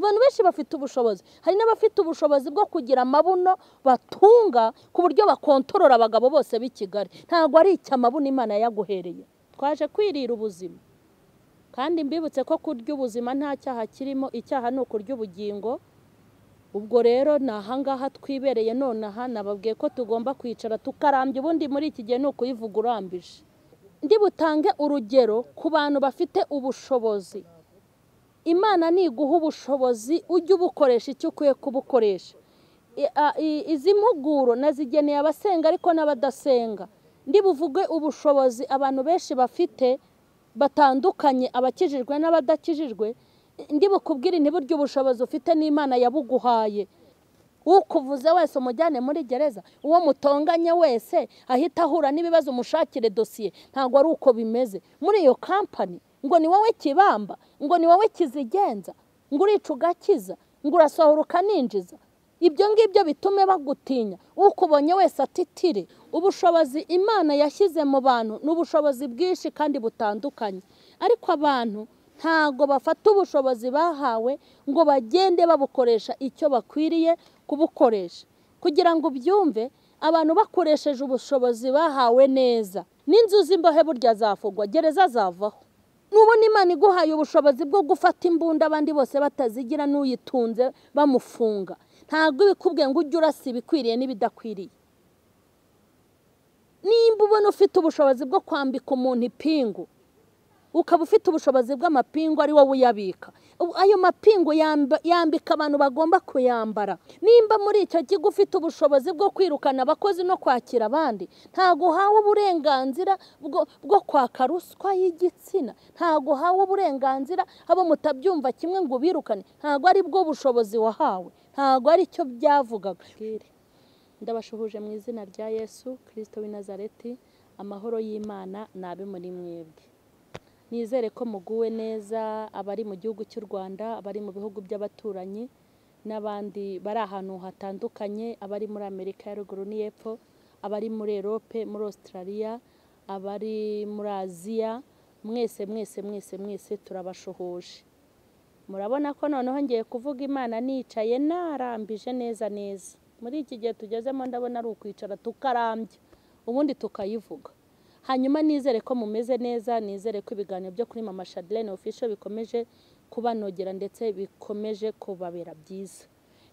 abantu benshi bafite ubushobozi, hari n'abafite ubushobozi bwo kugira amabuno batunga ku buryo bakontorora abagabo bose b'i Kigali. Ntabwo ari icy'amabuno Imana yaguhereye. Twaje kwirira ubuzima, kandi mbibutse ko kurya ubuzima nta cyaha kirimo, icyaha ni ukurya ubugingo. Ubwo rero ni ahangaha twibereye nonaha, nababwiye ko tugomba kwicara tukarambya, ubundi muri iki gihe ni ukuyivuga urambije. Ndi butange urugero ku bantu bafite ubushobozi. Imana niguha ubushobozi ujye ubukoresha icyo ukwiye kubukoresha. Izi mpuguro nazigeneye abasenga ariko n'abadasenga. Ndi buvuge ubushobozi abantu benshi bafite batandukanye, abakijijwe n'abadakijijwe. Ndi bukubwire ntiburyo ubushobozi ufite n'Imana yabuguhaye. Ukuvuze wese umujyane muri gereza, uwo mutonganye wese ahita ahura n'ibibazo umushakire dosiye. Ntabwo ari uko bimeze muri iyo kampani, ngo ni wowe kibamba, ngo ni wowe kizigenza, ngo urica ugakiza, ngo urasohora ukaninjiza. Ibyo ngibyo bitume bagutinya, ukubonye wese atitire. Ubushobozi Imana yashyize mu bantu n'ubushobozi bwinshi kandi butandukanye, ariko abantu ntago bafata ubushobozi bahawe ngo bagende babukoresha icyo bakwiriye kubukoresha. Kugira ngo ubyumve, abantu bakoresheje ubushobozi bahawe neza, n'inzu z'imbohe burya zafugwa, gereza zavaho. Nubona Imana iguhaye ubushobozi bwo gufata imbunda abandi bose batazigira n'uyitunze bamufunga, ntabwo ibikubwiye ngo ujye urasa ibikwiriye n'ibidakwiriye. Nimba ubona ufite ubushobozi bwo kwambika umuntu ipingu, ukaba ufite ubushobozi bw'amapingu ari wowe uyabika, ayo mapingu yambika abantu bagomba kuyambara. Nimba muri icyo kigo ufite ubushobozi bwo kwirukana abakozi no kwakira abandi, ntago uhawe uburenganzira bwo kwaka ruswa y'igitsina, ntago uhawe uburenganzira abo mutabyumva kimwe ngo birukane. Ntago ari bwo bushobozi wahawe, ntago ari cyo byavugaga. Ndabashuhuje mu izina rya Yesu Kristo w'i Nazareti. Amahoro y'Imana nabe muri mwebwe. Nizere ko muguwe neza, abari mu gihugu cy'u Rwanda, abari mu bihugu by'abaturanyi, n'abandi bari ahantu hatandukanye, abari muri Amerika ya ruguru n'iyepfo, abari muri Europe, muri Australia, abari muri Aziya. Mwese turabashuhuje. Murabona ko noneho ngiye kuvuga Imana nicaye narambije neza. Muri iki gihe tugezemo ndabona ari ukwicara tukarambya, ubundi tukayivuga. Hanyuma nizere ko mumeze neza, nizere ko ibiganiro byo kuri Mama Shadraine Official bikomeje kubanogera ndetse bikomeje kubabera byiza.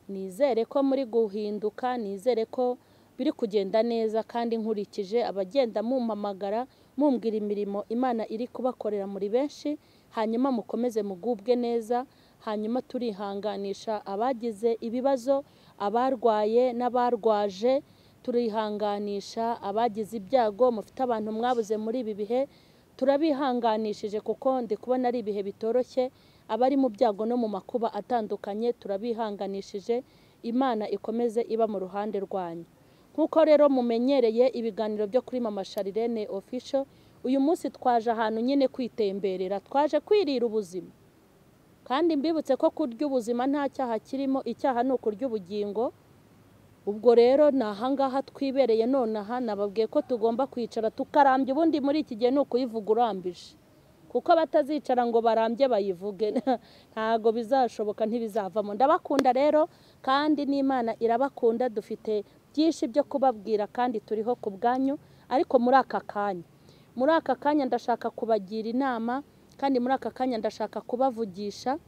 Nizere ko muri guhinduka, nizere ko biri kugenda neza, kandi nkurikije abagenda mumpamagara mumbwira imirimo Imana iri kubakorera muri benshi. Hanyuma mukomeze mugubwe neza, hanyuma turihanganisha abagize ibibazo, abarwaye n'abarwaje. Turihanganisha abagize ibyago, mufite abantu mwabuze muri ibi bihe, turabihanganishije kuko ndi kubona ari ibihe bitoroshye. Abari mu byago no mu makuba atandukanye turabihanganishije. Imana ikomeze iba mu ruhande rwanyu. Nkuko rero mumenyereye ibiganiro byo kuri Mama Shadraine Official, uyu munsi twaje ahantu nyine kwitemberera, twaje kwirira ubuzima. Kandi mbibutse ko kurya ubuzima nta cyaha kirimo, icyaha ni ukurya ubugingo. Ubwo rero ni ahangaha twibereye nonaha, nababwiye ko tugomba kwicara tukarambya, ubundi muri iki gihe ni ukuyivuga urambije. Kuko batazicara ngo barambye bayivuge ntago bizashoboka, ntibizavamo. Ndabakunda rero, kandi n'Imana irabakunda. Dufite byinshi byo kubabwira kandi turiho ku bwanyu. Ariko muri aka kanya ndashaka kubagira inama, kandi muri aka kanya ndashaka kubavugisha.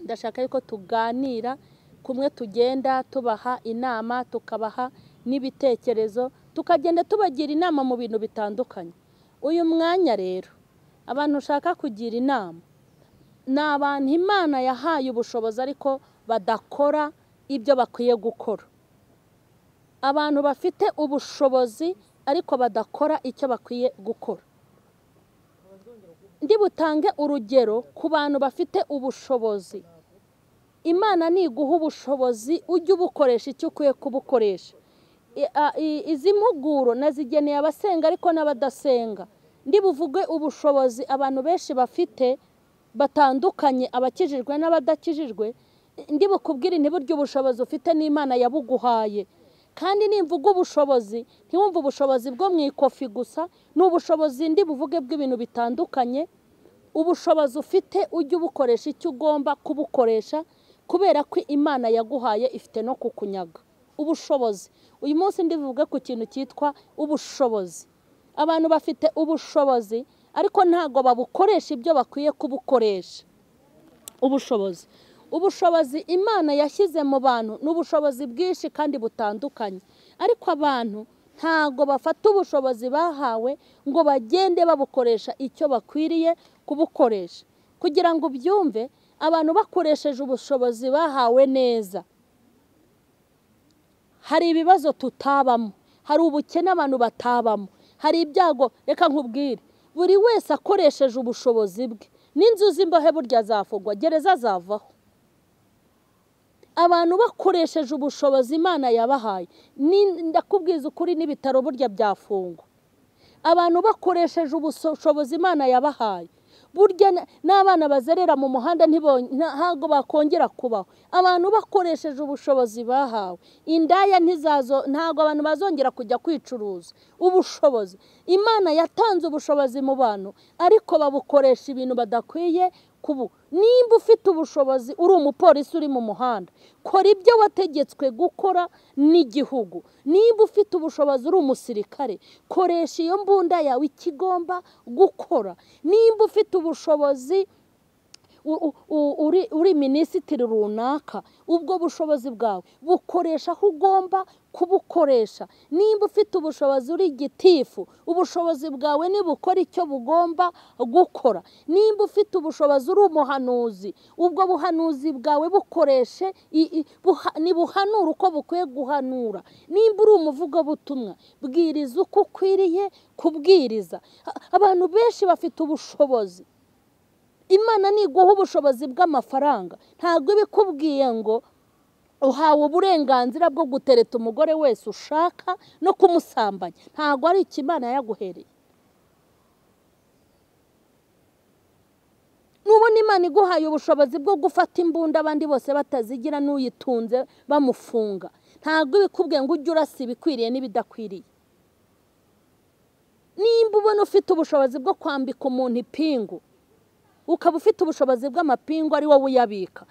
Ndashaka yuko tuganira kumwe, tugenda tubaha inama, tukabaha n'ibitekerezo, tukagenda tubagira inama mu bintu bitandukanye. Uyu mwanya rero abantu ushaka kugira inama ni abantu Imana yahaye ubushobozi ariko badakora ibyo bakwiye gukora. Abantu bafite ubushobozi ariko badakora icyo bakwiye gukora. Ndi butange urugero ku bantu bafite ubushobozi. Imana niguha ubushobozi ujye ubukoresha icyo ukwiye kubukoresha. Izi mpuguro nazigeneye abasenga ariko n'abadasenga. Ndi buvuge ubushobozi abantu benshi bafite batandukanye, abakijijwe n'abadakijijwe. Ndi bukubwire ntiburyo ubushobozi ufite n'Imana yabuguhaye. Kandi nimvuga ubushobozi, ntiwumve ubushobozi bwo mu ikofi gusa, n'ubushobozi ndi buvuge bw'ibintu bitandukanye. Ubushobozi ufite ujye ubukoresha icyo ugomba kubukoresha, kubera ko Imana yaguhaye ifite no kukunyaga ubushobozi. Uyu munsi ndivuga ku kintu cyitwa ubushobozi. Abantu bafite ubushobozi ariko ntago babukoresha ibyo bakwiye kubukoresha. Ubushobozi Imana yashyize mu bantu n'ubushobozi bwinshi kandi butandukanye, ariko abantu ntago bafata ubushobozi bahawe ngo bagende babukoresha icyo bakwiriye kubukoresha. Kugira ngo ubyumve, abantu bakoresheje ubushobozi bahawe neza, hari ibibazo tutabamo, hari ubukene abantu batabamo, hari ibyago. Reka nkubwire, buri wese akoresheje ubushobozi bwe n'inzu z'imbohe burya zafugwa, gereza zavaho. Abantu bakoresheje ubushobozi Imana yabahaye, ndakubwiza ukuri, n'ibitaro burya byafungwa. Abantu bakoresheje ubushobozi Imana yabahaye, burya n'abana bazerera mu muhanda ntago bakongera kubaho. Abantu bakoresheje ubushobozi bahawe, indaya ntago abantu bazongera kujya kwicuruza. Ubushobozi Imana yatanze ubushobozi mu bantu, ariko babukoresha ibintu badakwiye kubu. Nimba ufite ubushobozi uri umupolisi uri mu muhanda, kora ibyo wategetswe gukora n'igihugu. Nimba ufite ubushobozi uri umusirikare, koresha iyo mbunda yawe ikigomba gukora. Nimba ufite ubushobozi uri minisitiri runaka, ubwo bushobozi bwawe bukoresha aho ugomba kubukoresha. Nimba ufite ubushobozi uri gitifu, ubushobozi bwawe nibukora icyo bugomba gukora. Nimba ufite ubushobozi uri umuhanuzi, ubwo buhanuzi bwawe bukoreshe nibuhanura uko bukwiye guhanura. Nimba uri umuvugabutumwa, bwiriza uko ukwiriye kubwiriza. Abantu benshi bafite ubushobozi. Imana niguha ubushobozi bw'amafaranga, ntabwo ibikubwiye ngo uhawe uburenganzira bwo gutereta umugore wese ushaka no kumusambanya. Ntabwo ari icyo Imana yaguhereye. Nubona Imana iguhaye ubushobozi bwo gufata imbunda abandi bose batazigira n'uyitunze bamufunga, ntabwo ibikubwiye ngo ujye urasa ibikwiriye n'ibidakwiriye. Nimba ubona ufite ubushobozi bwo kwambika umuntu ipingu, ukaba ufite ubushobozi bw'amapingu ari wowe uyabika,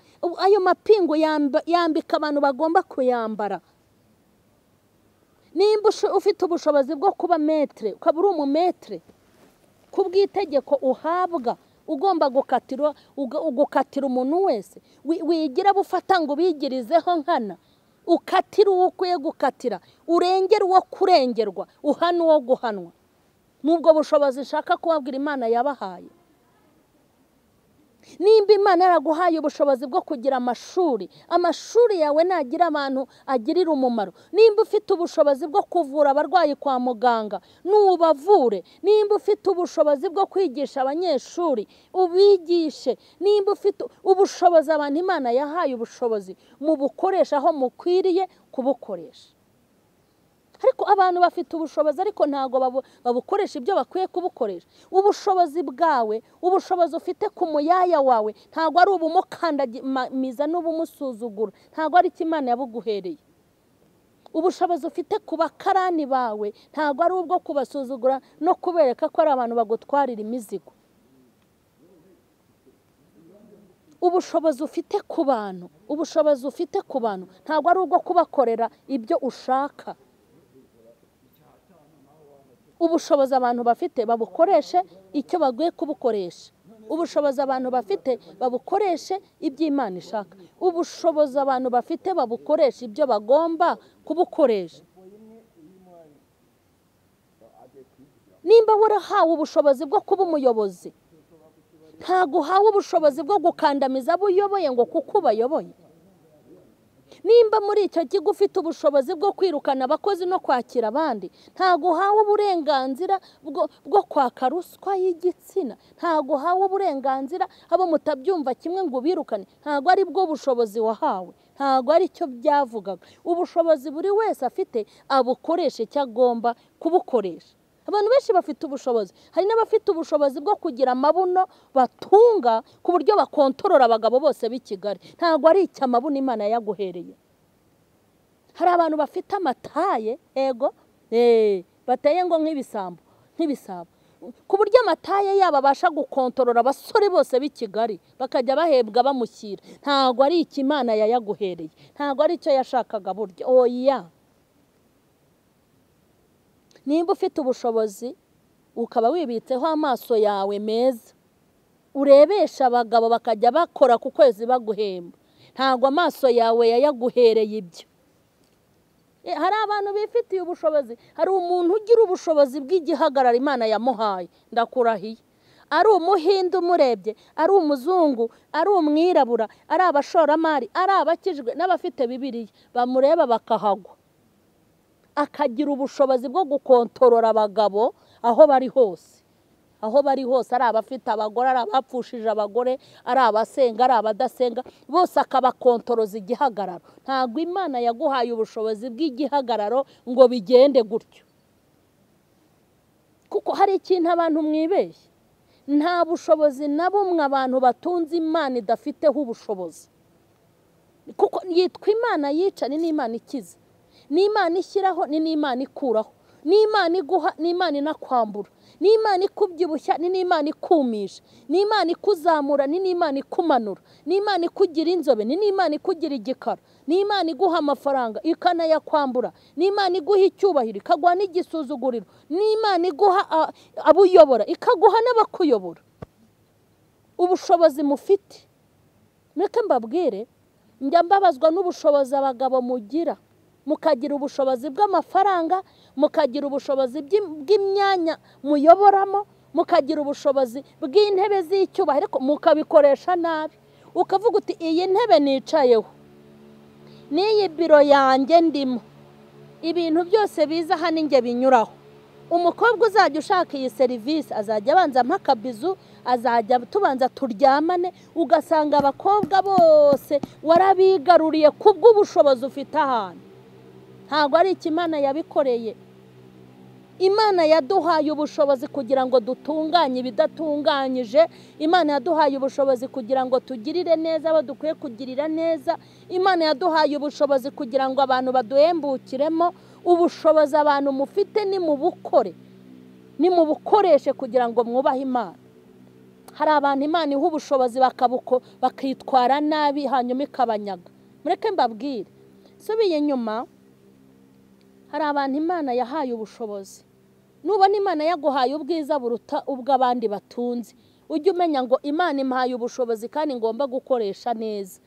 ayo mapingu yambika abantu bagomba kuyambara. Nimba ufite ubushobozi bwo kuba metre, ukaba uri umumetre, kubw'itegeko uhabwa ugomba gukatira umuntu wese, wigira bufata ngo bigirizeho nkana, ukatira uwo ukwiye gukatira, urengera uwo kurengerwa, uhana uwo guhanwa. Nubwo bushobozi nshaka kubabwira Imana yabahaye. Nimba Imana yaraguhaye ubushobozi bwo kugira amashuri yawe nagira abantu agirira umumaro. Nimba ufite ubushobozi bwo kuvura abarwayi kwa muganga, nubavure. Nimba ufite ubushobozi bwo kwigisha abanyeshuri, ubigishe. Nimba ufite ubushobozi, abantu Imana yahaye ubushobozi, mubukoresha aho mukwiriye kubukoresha. Ariko abantu bafite ubushobozi ariko ntago babukoresha ibyo bakwiye kubukoresha. Ubushobozi bwawe, ubushobozi ufite ku muyaya wawe, ntago ari ubumukandamiza n'ubumusuzugura, ntago ari icyo Imana yabuguhereye. Ubushobozi ufite ku bakarani bawe, ntago ari ubwo kubasuzugura no kubereka ko ari abantu bagutwarira imizigo. Ubushobozi ufite ku bantu, ntago ari ubwo kubakorera ibyo ushaka. Ubushobozi abantu bafite babukoreshe icyo bagiye kubukoresha. Ubushobozi abantu bafite babukoreshe ibyo Imana ishaka. Ubushobozi abantu bafite babukoresha ibyo bagomba kubukoresha. Nimba warahawe ubushobozi bwo kuba umuyobozi, ntago uhawe ubushobozi bwo gukandamiza abo uyoboye ngo kuko ubayoboye. Nimba muri icyo kigo ufite ubushobozi bwo kwirukana abakozi no kwakira abandi, ntago uhawe uburenganzira bwo kwaka ruswa y'igitsina, ntago uhawe uburenganzira abo mutabyumva kimwe ngo birukane. Ntago ari bwo bushobozi wahawe, ntago ari cyo byavugaga. Ubushobozi buri wese afite abukoresha icyo agomba kubukoresha. Abantu benshi bafite ubushobozi, hari n'abafite ubushobozi bwo kugira amabuno batunga ku buryo bakontorora abagabo bose b'i Kigali. Ntago ari icyo amabuno Imana yaguhereye. Hari abantu bafite amataye, bateye ngo nk'ibisabo. ku buryo amataye yabo abasha gukontorora abasore bose b'i Kigali bakajya bahebwa bamushyira. Ntabwo ari ikimana yayaguhereye, ntabwo ari cyo yashakaga burya. Oya, nimba ufite ubushobozi ukaba wibitseho amaso yawe meza, urebesha abagabo bakajya bakora ku kwezi baguhemba, ntabwo amaso yawe yayaguhereye ibyo. Hari abantu bifitiye ubushobozi. Hari umuntu ugira ubushobozi bw'igihagararo Imana yamuhaye, ndakurahiye. Ari umuhinde umurebye, ari umuzungu, ari umwirabura, ari abashoramari, ari abakijwe n'abafite Bibiliya, bamureba bakahagwa. Akagira ubushobozi bwo gukontorora abagabo aho bari hose. Aho bari hose, ari abafite abagore, ari abapfushije abagore, ari abasenga, ari abadasenga, bose akabakontoroza igihagararo. Ntabwo Imana yaguhaye ubushobozi bw'igihagararo ngo bigende gutyo. Kuko hari ikintu abantu mwibeshye, nta bushobozi na bumwe abantu batunze Imana idafiteho ubushobozi. Kuko yitwa Imana yica, ni n'Imana ikiza, ni Imana ishyiraho, ni n'Imana ikuraho, ni Imana iguha, ni Imana inakwambura, ni Imana ikubyibushya, ni n'Imana ikumisha, ni Imana ikuzamura, ni n'Imana ikumanura, ni Imana ikugira inzobe, ni n'Imana ikugira igikara, ni Imana iguha amafaranga ikanayakwambura, ni Imana iguha icyubahiro ikaguha n'igisuzuguriro, ni Imana iguha abuyobora ikaguha n'abakuyobora. Ubushobozi mufite, mureke mbabwire, njya mbabazwa n'ubushobozi abagabo mugira. Mukagira ubushobozi bw'amafaranga, mukagira ubushobozi bw'imyanya muyoboramo, mukagira ubushobozi bw'intebe z'icyubahiro, ariko mukabikoresha nabi. Ukavuga uti iyi ntebe nicayeho, n'iyi biro yanjye ndimo, ibintu byose biza hano inge binyuraho. Umukobwa uzajya ushaka iyi serivisi azajya abanza mpakabizu, azajya tubanza turyamane, ugasanga abakobwa bose warabigaruriye kubw'ubushobozi ufite ahantu. Ntabwo ari ikimana yabikoreye. Imana yaduhaye ubushobozi kugira ngo dutunganye ibidatunganyije. Imana yaduhaye ubushobozi kugira ngo tugirire neza abo dukwiye kugirira neza. Imana yaduhaye ubushobozi kugira ngo abantu baduhembukiremo. Ubushobozi abantu mufite ni mu bukore, ni mu bukoreshe kugira ngo mwubahe Imana. Hari abantu Imana iha ubushobozi bakitwara nabi hanyuma ikabanyaga. Mureke mbabwire, subiye nyuma, hari abantu Imana yahaye ubushobozi. Nubona Imana yaguhaye ubwiza buruta ubw'abandi batunze, ujye umenya ngo Imana impaye ubushobozi kandi ngomba gukoresha neza.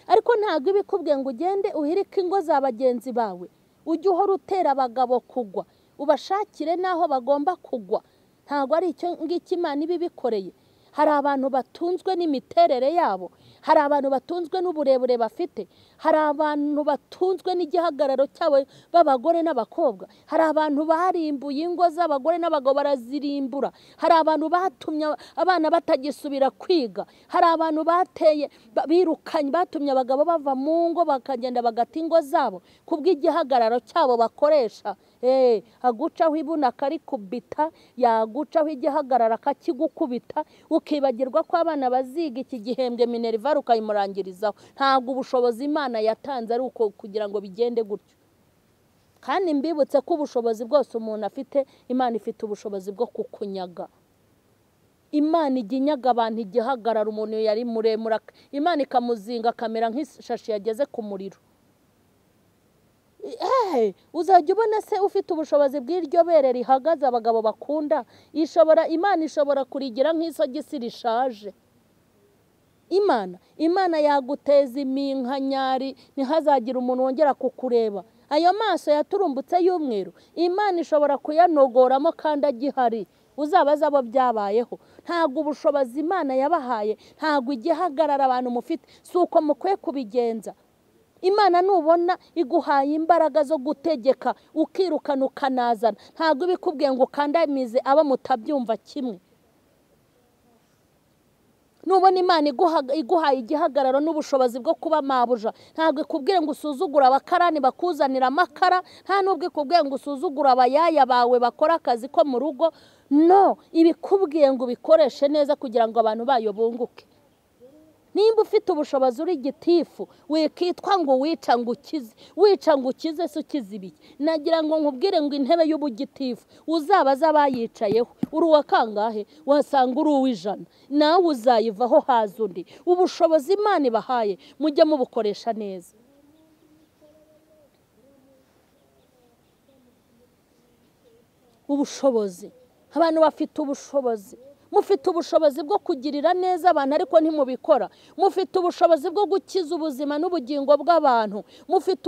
Ariko ntabwo ibikubwiye ngo ugende uhirike ingo za bagenzi bawe, ujye uhora utera abagabo kugwa, ubashakire n'aho bagomba kugwa. Ntabwo ari icyo ngicyo Imana ibibikoreye. Hari abantu batunzwe n'imiterere yabo, hari abantu batunzwe n'uburebure bafite, hari abantu batunzwe n'igihagararo cyabo b'abagore n'abakobwa, hari abantu barimbuye ingo z'abagore n'abagabo barazirimbura, hari abantu batumye abana batagisubira kwiga, hari abantu birukanye batumye abagabo bava mu ngo bakagenda bagata ingo zabo kubw'igihagararo cyabo bakoresha. Agucaho ibuna akarikubita, yagucaho igihagararo akakigukubita, ukibagirwa ko abana baziga iki gihembwe Minerva ukayimurangirizaho. Ntabwo ubushobozi Imana yatanze ari uko kugira ngo bigende gutyo. Kandi mbibutse ko ubushobozi bwose umuntu afite, Imana ifite ubushobozi bwo kukunyaga. Imana ijya abantu igihagarara. Umuntu yari muremure, Imana ikamuzinga akamera nk'ishashi yageze ku muriro. Uzajya ubona se ufite ubushobozi bw'iryo bere rihagaze abagabo bakunda, Imana ishobora kurigira nk'isogisi rishaje. Imana yaguteza iminkanyari, ntihazagire umuntu wongera kukureba. Ayo maso yaturumbutse y'umweru, Imana ishobora kuyanogoramo kandi agihari. Uzabaza abo byabayeho. Ntabwo ubushobozi Imana yabahaye, ntabwo igihagarara abantu mufite, si uko mukwiye kubigenza. Imana nubona iguhaye imbaraga zo gutegeka, ukirukana ukanazana, ntabwo ibikubwiye ngo ukandamize abo mutabyumva kimwe. Nubona Imana iguhaye igihagararo n'ubushobozi bwo kuba mabuja, ntabwo ikubwiye ngo usuzugure abakarani bakuzanira amakara, nta nubwo ikubwiye ngo usuzugure abayaya bawe bakora akazi ko mu rugo. No, ibikubwiye ngo ubikoreshe neza kugira ngo abantu bayo bunguke. nimba ufite ubushobozi uri gitifu wikitwa ngo wica ngo ukize se ukize ibiki. Nagira ngo nkubwire ngo intebe y'ubugitifu uzabaza abayicayeho uri uwa kangahe wasanga uri uw'ijana, nawe uzayivaho haza undi. Ubushobozi Imana ibahaye mujye mubukoresha neza. Ubushobozi, abantu bafite ubushobozi, mufite ubushobozi bwo kugirira neza abantu ariko ntimubikora. Mufite ubushobozi bwo gukiza ubuzima n'ubugingo bw'abantu. Mufite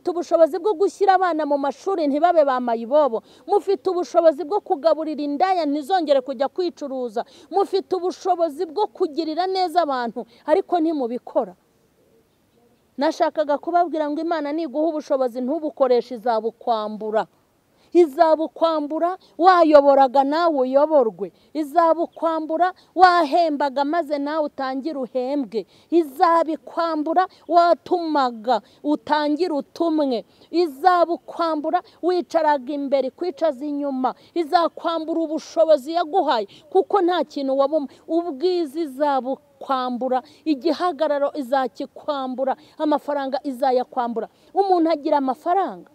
ubushobozi bwo gushyira abana mu mashuri ntibabe ba mayibobo. Mufite ubushobozi bwo kugaburira indaya ntizongere kujya kwicuruza. Mufite ubushobozi bwo kugirira neza abantu ariko ntimubikora. Nashakaga kubabwira ngo Imana niguha ubushobozi ntubukoreshe izabukwambura. Izabukwambura wayoboraga nawe uyoborwe. Izabukwambura wahembaga maze nawe utangire uhembwe. Izabikwambura watumaga utangire utumwe. Izabukwambura wicaraga imbere kwicaza inyuma. Izakwambura ubushobozi yaguhaye kuko nta kintu wabuma. Ubwiza izabukwambura, igihagararo izakikwambura, amafaranga izayakwambura. Umuntu agira amafaranga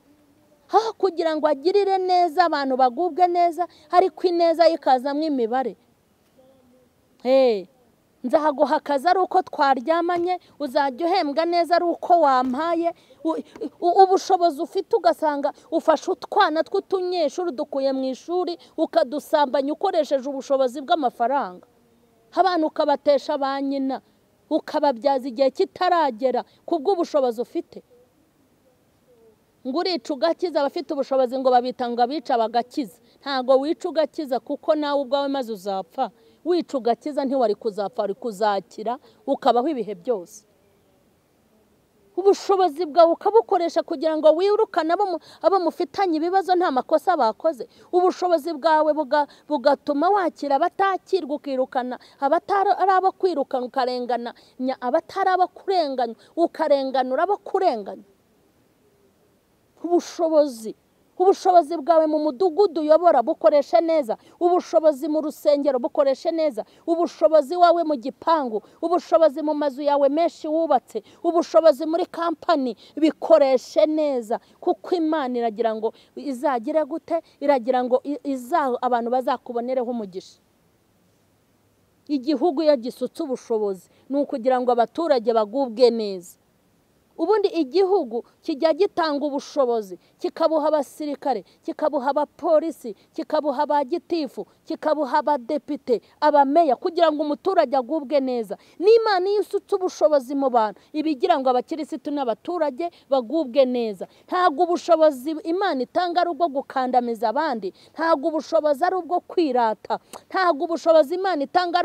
kugira ngo agirire neza abantu bagubwe neza, ariko ineza ikazamwo imibare. Nzaguha akazi ari uko twaryamanye, uzajya uhembwa neza ari uko wampaye. Ubushobozi ufite ugasanga ufashe utwana tw'utunyeshuri dukuye mu ishuri ukadusambanya ukoresheje ubushobozi bw'amafaranga. Abantu ukabatesha ba nyina, ukababyaza igihe kitaragera kubw'ubushobozi ufite. Ngo urica ugakiza, abafite ubushobozi ngo babita ngo abica bagakiza. Ntago wica ugakiza kuko nawe ubwawe maze uzapfa. Wica ugakiza ntiwari kuzapfa, wari kuzakira ukabaho ibihe byose. Ubushobozi bwawe ukabukoresha kugira ngo wirukane abo mufitanye ibibazo nta makosa bakoze. Ubushobozi bwawe bugatuma wakira abatakirwa, ukirukana abatari abo kwirukana, ukarengana abatari abo kurenganya, ukarenganura abo kurenganya. Ubushobozi bwawe mu mudugudu uyobora bukoreshe neza. Ubushobozi mu rusengero bukoreshe neza. Ubushobozi wawe mu gipangu, ubushobozi mu mazu yawe menshi wubatse, ubushobozi muri kampani bikoreshe neza, kuko Imana iragira ngo izagire gute? Iragira ngo abantu bazakubonereho umugisha. Igihugu iyo gisutse ubushobozi ni ukugira ngo abaturage bagubwe neza. Ubundi igihugu kijya gitanga ubushobozi, kikabuha abasirikare, kikabuha abapolisi, kikabuha abagitifu, kikabuha abadepite, abameya, kugira ngo umuturage agubwe neza. N'Imana iyo isutse ubushobozi mu bantu ibigira ngo abakirisitu n'abaturage bagubwe neza. Ntago ubushobozi Imana itanga ari ubwo gukandamiza abandi, ntago ubushobozi ari ubwo kwirata, ntago ubushobozi Imana itanga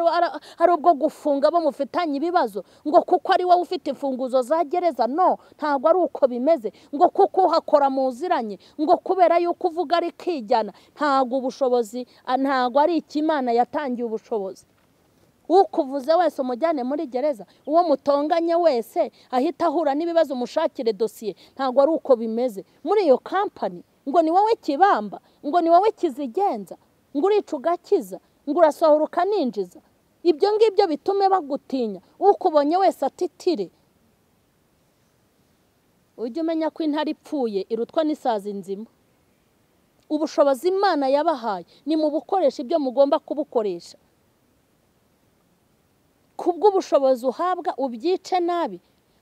ari ubwo gufunga abo mufitanye ibibazo ngo kuko ari wowe ufite imfunguzo za gereza. Ntago ari uko bimeze ngo kuko uhakora muziranye, ngo kubera yuko uvuga ari kijyana. Ntago ubushobozi, ntago ari Imana yatangiye ubushobozi. Ukuvuze wese umujyane muri gereza, uwo mutonganye wese ahita ahura n'ibibazo umushakire dosiye. Ntago ari uko bimeze. Muri iyo kampani ngo ni wowe kibamba, ngo ni wowe kizigenza, ngo urica ugakiza, ngo urasohora ukaninjiza. Ibyo ngibyo bitume bagutinya, ukubonye wese atitire. Ujye umenya ko intare ipfuye irutwa n'isazi nzima. Ubushobozi Imana yabahaye ni mu bukoresha ibyo mugomba kubukoresha. Kubw'ubushobozi uhabwa ubyice nabi,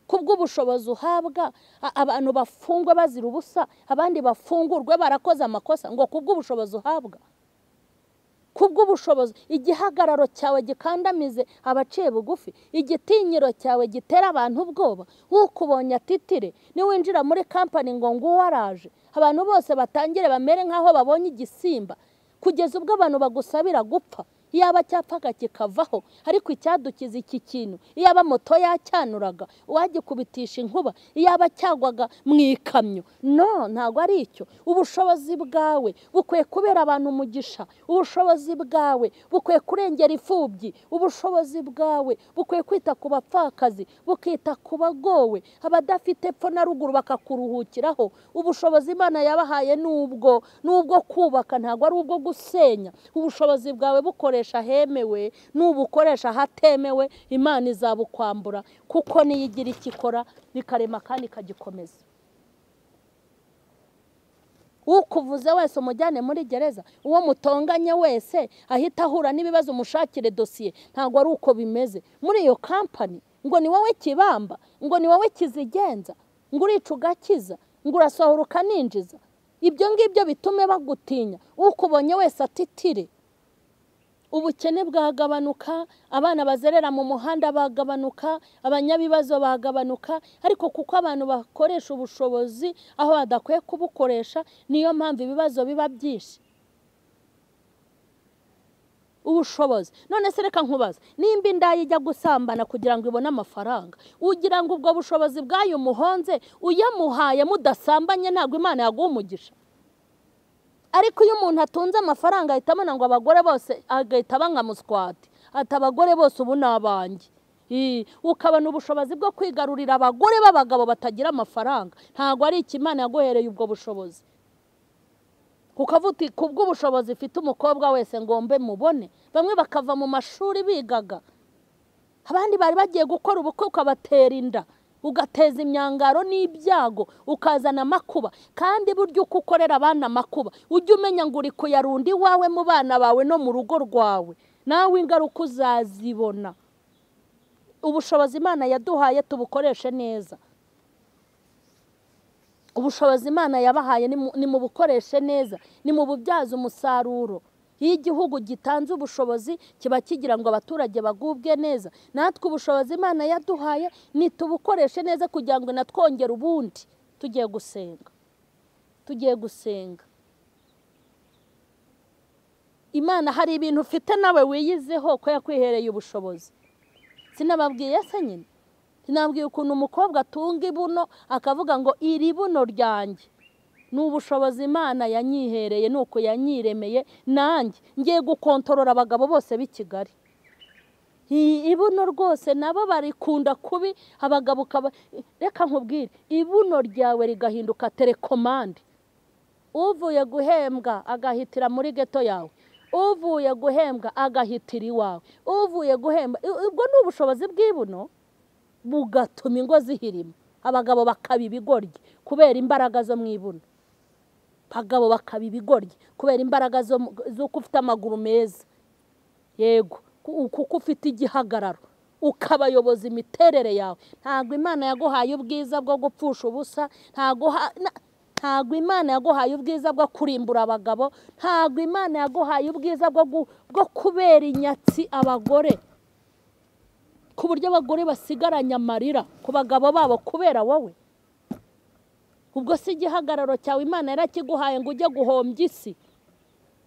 kubw'ubushobozi uhabwa abantu bafungwa bazira ubusa, abandi bafungurwe barakoze amakosa, ngo kubw'ubushobozi uhabwa. Kubw'ubushobozi igihagararo cyawe gikandamize abaciye bugufi, igitinyiro cyawe gitera abantu ubwoba, ukubonye atitire. Niwinjira muri kampani ngo waraje, abantu bose batangire bamere nk'aho babonye igisimba, kugeza ubwo abantu bagusabira gupfa. Iyaba cyapfaga kikavaho, ariko icyadukiza iki kintu, iyaba moto yacyanuraga wagikubitisha inkuba, iyaba cyagwaga mu ikamyo. Ntago ari icyo. Ubushobozi bwawe bukwiye kubera abantu umugisha. Ubushobozi bwawe bukwiye kurengera imfubyi. Ubushobozi bwawe bukwiye kwita ku bapfakazi, bukita ku bagowe, abadafite epfo na ruguru bakakuruhukiraho. Ubushobozi Imana yabahaye nubwo kubaka, ntago ari ubwo gusenya. Ubushobozi bwawe bukoresha nubukoresha hemewe nubukoresha hatemewe Imana izabukwambura kuko niyo igira ikikora bikarema kandi ikagikomeza. Ukuvuze wese umujyane muri gereza, uwo mutonganye wese ahita ahura n'ibibazo umushakire dosiye. Ntabwo ari uko bimeze muri iyo kampani ngo ni wowe kibamba, ngo ni wowe kizigenza, ngo urica ugakiza, ngo urasohora ukaninjiza. Ibyo ngibyo bitume bagutinya. Ukubonye wese atitire. Ubukene bwagabanuka, abana bazerera mu muhanda bagabanuka, abanyabibazo bagabanuka, ariko kuko abantu bakoresha ubushobozi aho badakwiye kubukoresha, niyo mpamvu ibibazo biba byinshi. Ubushobozi. None se reka nkubaza, nimba indaya ijya gusambana kugira ngo ibone amafaranga, ugira ngo ubwo bushobozi bwayo muhonze uyamuhaye mudasambanye ntabwo Imana yaguha umugisha? Ariko iyo umuntu atunze amafaranga ahita abona ngo abagore bose agahita banga muswati, ati abagore bose ubu nabanjye. Ukabona ubushobozi bwo kwigarurira abagore b'abagabo batagira amafaranga, ntabwo ari Imana yaguhereye ubwo bushobozi. Ukavuga kubw'ubushobozi ifite umukobwa wese ngombe mubone. Bamwe bakava mu mashuri bigaga, abandi bari bagiye gukora ubukwe ukabatera inda, ugateza imyangaro n'ibyago, ukazana amakuba. Kandi buryo uko ukorera abana amakuba ujye umenya ngo uri kuyarunda iwawe mu bana bawe no mu rugo rwawe, nawe ingaruka uzazibona. Ubushobozi Imana yaduhaye tubukoreshe neza. Ubushobozi Imana yabahaye ni mu bukoreshe neza, ni mu bubyaza umusaruro. Iyo igihugu gitanze ubushobozi kiba kigira ngo abaturage bagubwe neza. Natwe ubushobozi Imana yaduhaye nitubukoreshe neza kugira ngo natwongere ubundi. Tugiye gusenga. Imana hari ibintu ufite nawe wiyizeho ko yakwihereye ubushobozi. Sinababwiye se nyine? Sinabwiye ukuntu umukobwa atunga ibuno akavuga ngo iri buno ryanjye ni ubushobozi Imana yanyihereye, nuko yanyiremeye, nanjye ngiye gukontorora abagabo bose b'i Kigali. Ibuno rwose nabo barikunda kubi, abagabo reka nkubwire, ibuno ryawe rigahinduka telekomande. Uvuye guhembwa agahitira muri geto yawe, uvuye guhembwa agahitira iwawe, uvuye guhemba. Ubwo ni ubushobozi bw'ibuno bugatuma ingo zihirima. Abagabo bakaba ibigoryi kubera imbaraga zo mu ibuno. Abagabo bakaba ibigoryi kubera imbaraga z'uko ufite amaguru meza. Yego, kuko ufite igihagararo, ukabayoboza imiterere yawe. Ntabwo Imana yaguhaye ubwiza bwo gupfusha ubusa, ntabwo Imana yaguhaye ubwiza bwo kurimbura abagabo, ntabwo Imana yaguhaye ubwiza bwo kubera inyatsi abagore, ku buryo abagore basigaranye amarira ku bagabo babo kubera wowe. Ubwo si igihagararo cyawe Imana yarakiguhaye ngo ujye guhombya isi?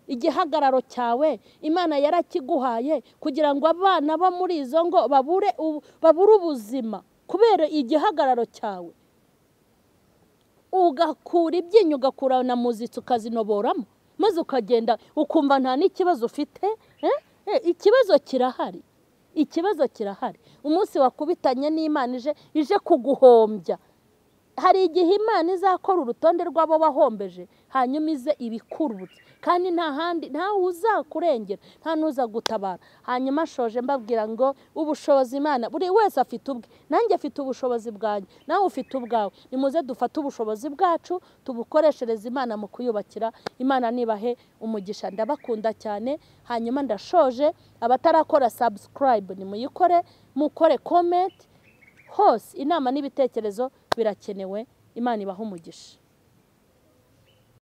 Igihagararo cyawe Imana yarakiguhaye kugira ngo abana bo muri izo ngo babure ubuzima kubera igihagararo cyawe. Ugakura ibyinyo, ugakura na muzitsi ukazinoboramo, maze ukagenda ukumva nta n'ikibazo ufite. Ikibazo kirahari. Umunsi wakubitanye n'Imana ije kuguhombya, hari igihe Imana izakora urutonde rw'abo wahombeje, hanyuma ize ibikurutse, kandi ntawe uzakurengera, nta n'uza gutabara. Hanyuma ashoje mbabwira ngo ubushobozi Imana, buri wese afite ubwe, nanjye afite ubushobozi bwanjye, nawe ufite ubwawe. Nimuze dufate ubushobozi bwacu tubukoreshereze Imana mu kuyubakira. Imana nibahe umugisha. Ndabakunda cyane. Hanyuma ndashoje, abatarakora subscribe nimuyikore, mukore comment. Hose inama n'ibitekerezo birakenewe. Imana ibahe umugisha.